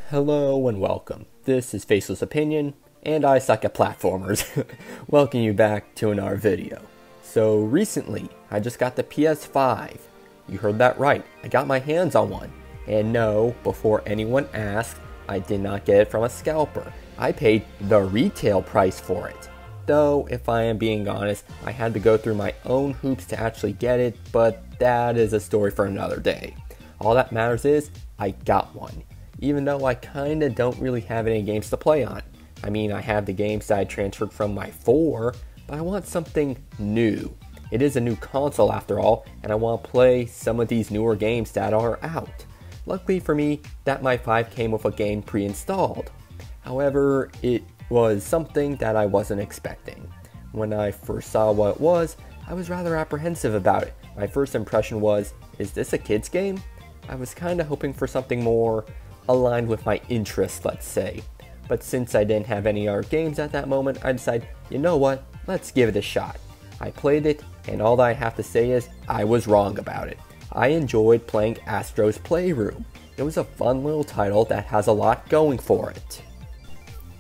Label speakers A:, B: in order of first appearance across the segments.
A: Hello and welcome. This is Faceless Opinion, and I suck at platformers. Welcome you back to another video. So recently, I just got the PS5. You heard that right, I got my hands on one. And no, before anyone asked, I did not get it from a scalper. I paid the retail price for it. Though, if I am being honest, I had to go through my own hoops to actually get it, but that is a story for another day. All that matters is, I got one. Even though I kinda don't really have any games to play on. I mean, I have the games that I transferred from my 4, but I want something new. It is a new console after all, and I want to play some of these newer games that are out. Luckily for me, that my 5 came with a game pre-installed. However, it was something that I wasn't expecting. When I first saw what it was, I was rather apprehensive about it. My first impression was, is this a kid's game? I was kinda hoping for something more aligned with my interests, let's say. But since I didn't have any other games at that moment, I decided, you know what, let's give it a shot. I played it, and all that I have to say is, I was wrong about it. I enjoyed playing Astro's Playroom. It was a fun little title that has a lot going for it.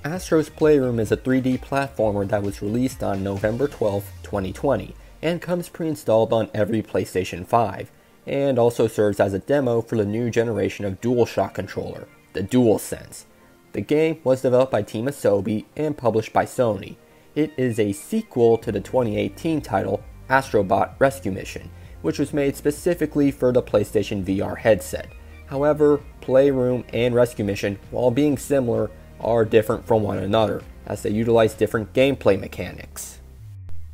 A: Astro's Playroom is a 3D platformer that was released on November 12, 2020, and comes pre-installed on every PlayStation 5. And also serves as a demo for the new generation of DualShock controller, the DualSense. The game was developed by Team Asobi and published by Sony. It is a sequel to the 2018 title Astrobot Rescue Mission, which was made specifically for the PlayStation VR headset. However, Playroom and Rescue Mission, while being similar, are different from one another, as they utilize different gameplay mechanics.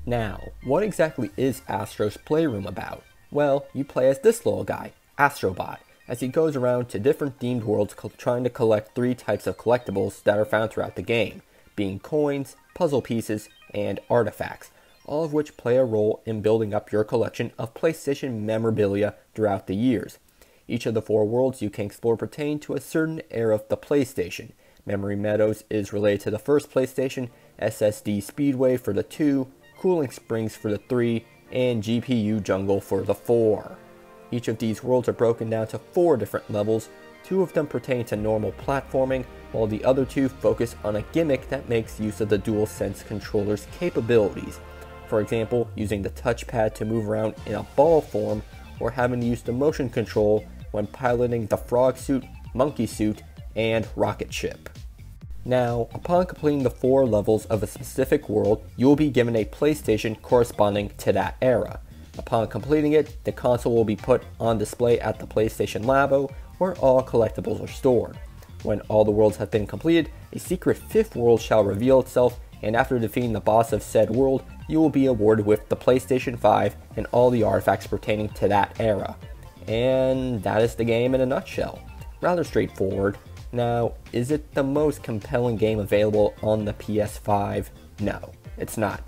A: Now, what exactly is Astro's Playroom about? Well, you play as this little guy, Astrobot, as he goes around to different themed worlds trying to collect 3 types of collectibles that are found throughout the game, being coins, puzzle pieces, and artifacts, all of which play a role in building up your collection of PlayStation memorabilia throughout the years. Each of the 4 worlds you can explore pertain to a certain era of the PlayStation. Memory Meadows is related to the first PlayStation, SSD Speedway for the 2, Cooling Springs for the 3, and GPU Jungle for the 4. Each of these worlds are broken down to 4 different levels. 2 of them pertain to normal platforming, while the other 2 focus on a gimmick that makes use of the DualSense controller's capabilities. For example, using the touchpad to move around in a ball form, or having to use the motion control when piloting the frog suit, monkey suit, and rocket ship. Now, upon completing the 4 levels of a specific world, you will be given a PlayStation corresponding to that era. Upon completing it, the console will be put on display at the PlayStation Labo, where all collectibles are stored. When all the worlds have been completed, a secret 5th world shall reveal itself, and after defeating the boss of said world, you will be awarded with the PlayStation 5 and all the artifacts pertaining to that era. And that is the game in a nutshell. Rather straightforward. Now, is it the most compelling game available on the PS5? No, it's not.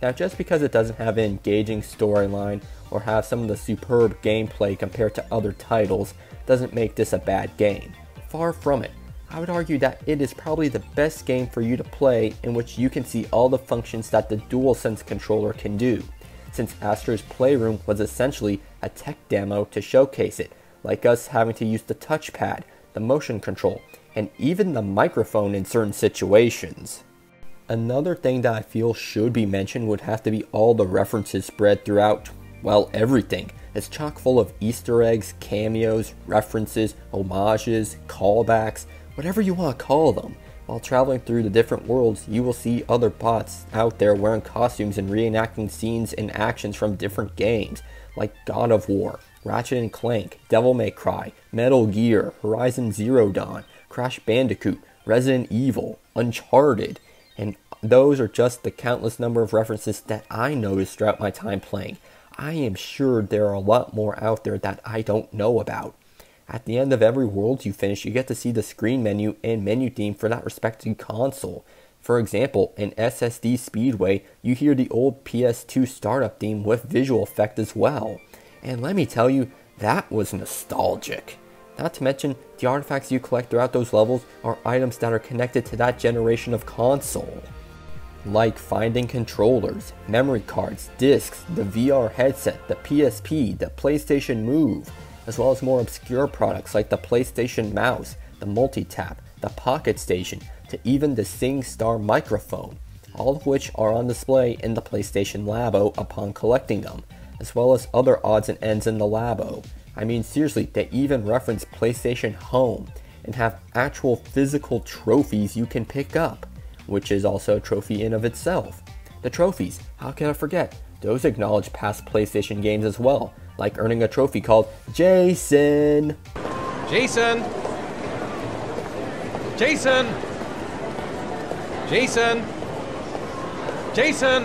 A: Now, just because it doesn't have an engaging storyline or have some of the superb gameplay compared to other titles doesn't make this a bad game. Far from it. I would argue that it is probably the best game for you to play in which you can see all the functions that the DualSense controller can do, since Astro's Playroom was essentially a tech demo to showcase it, like us having to use the touchpad, the motion control, and even the microphone in certain situations. Another thing that I feel should be mentioned would have to be all the references spread throughout, well, everything. It's chock full of Easter eggs, cameos, references, homages, callbacks, whatever you want to call them. While traveling through the different worlds, you will see other bots out there wearing costumes and reenacting scenes and actions from different games, like God of War, Ratchet & Clank, Devil May Cry, Metal Gear, Horizon Zero Dawn, Crash Bandicoot, Resident Evil, Uncharted, and those are just the countless number of references that I noticed throughout my time playing. I am sure there are a lot more out there that I don't know about. At the end of every world you finish, you get to see the screen menu and menu theme for that respective console. For example, in SSD Speedway, you hear the old PS2 startup theme with visual effect as well. And let me tell you, that was nostalgic. Not to mention, the artifacts you collect throughout those levels are items that are connected to that generation of console. Like finding controllers, memory cards, discs, the VR headset, the PSP, the PlayStation Move, as well as more obscure products like the PlayStation Mouse, the multi-tap, the Pocket Station, to even the SingStar microphone, all of which are on display in the PlayStation Labo upon collecting them, as well as other odds and ends in the Labo. I mean, seriously, they even reference PlayStation Home and have actual physical trophies you can pick up, which is also a trophy in of itself. The trophies, how can I forget? Those acknowledge past PlayStation games as well, like earning a trophy called Jason.
B: Jason! Jason! Jason! Jason!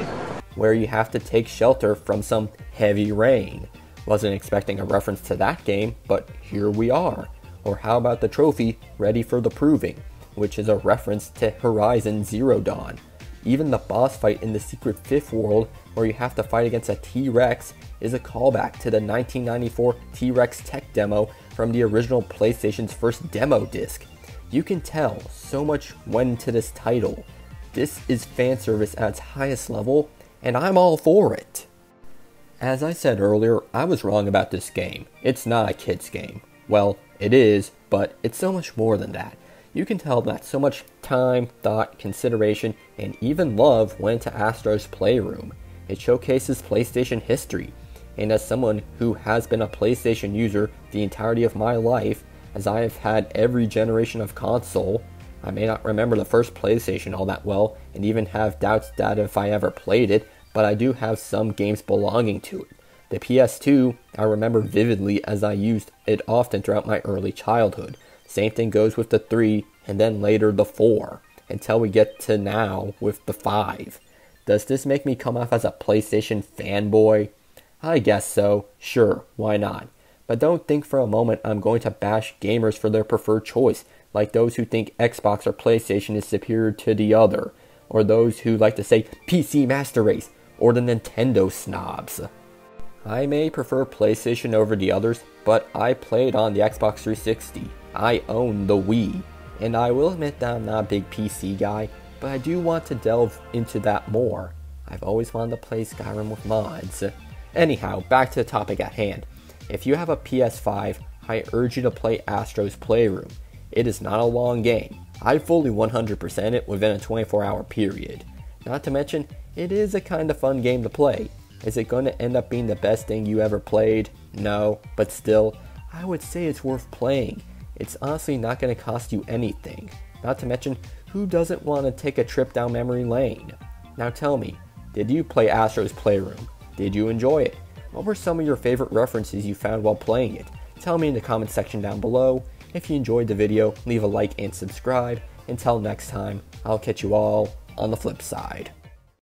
A: Where you have to take shelter from some heavy rain. Wasn't expecting a reference to that game, but here we are. Or how about the trophy Ready for the Proving, which is a reference to Horizon Zero Dawn. Even the boss fight in the secret fifth world, where you have to fight against a T-Rex, is a callback to the 1994 T-Rex tech demo from the original PlayStation's first demo disc. You can tell so much went into this title. This is fan service at its highest level, and I'm all for it. As I said earlier, I was wrong about this game. It's not a kid's game. Well, it is, but it's so much more than that. You can tell that so much time, thought, consideration, and even love went into Astro's Playroom. It showcases PlayStation history, and as someone who has been a PlayStation user the entirety of my life, as I have had every generation of console, I may not remember the first PlayStation all that well, and even have doubts that if I ever played it, but I do have some games belonging to it. The PS2, I remember vividly as I used it often throughout my early childhood. Same thing goes with the 3, and then later the 4, until we get to now with the 5. Does this make me come off as a PlayStation fanboy? I guess so, sure, why not? But don't think for a moment I'm going to bash gamers for their preferred choice, like those who think Xbox or PlayStation is superior to the other, or those who like to say PC Master Race, or the Nintendo snobs. I may prefer PlayStation over the others, but I played on the Xbox 360. I own the Wii, and I will admit that I'm not a big PC guy, but I do want to delve into that more. I've always wanted to play Skyrim with mods. Anyhow, back to the topic at hand. If you have a PS5, I urge you to play Astro's Playroom. It is not a long game. I fully 100% it within a 24-hour period. Not to mention, it is a kind of fun game to play. Is it going to end up being the best thing you ever played? No, but still, I would say it's worth playing. It's honestly not going to cost you anything. Not to mention, who doesn't want to take a trip down memory lane? Now tell me, did you play Astro's Playroom? Did you enjoy it? What were some of your favorite references you found while playing it? Tell me in the comment section down below. If you enjoyed the video, leave a like and subscribe. Until next time, I'll catch you all on the flip side.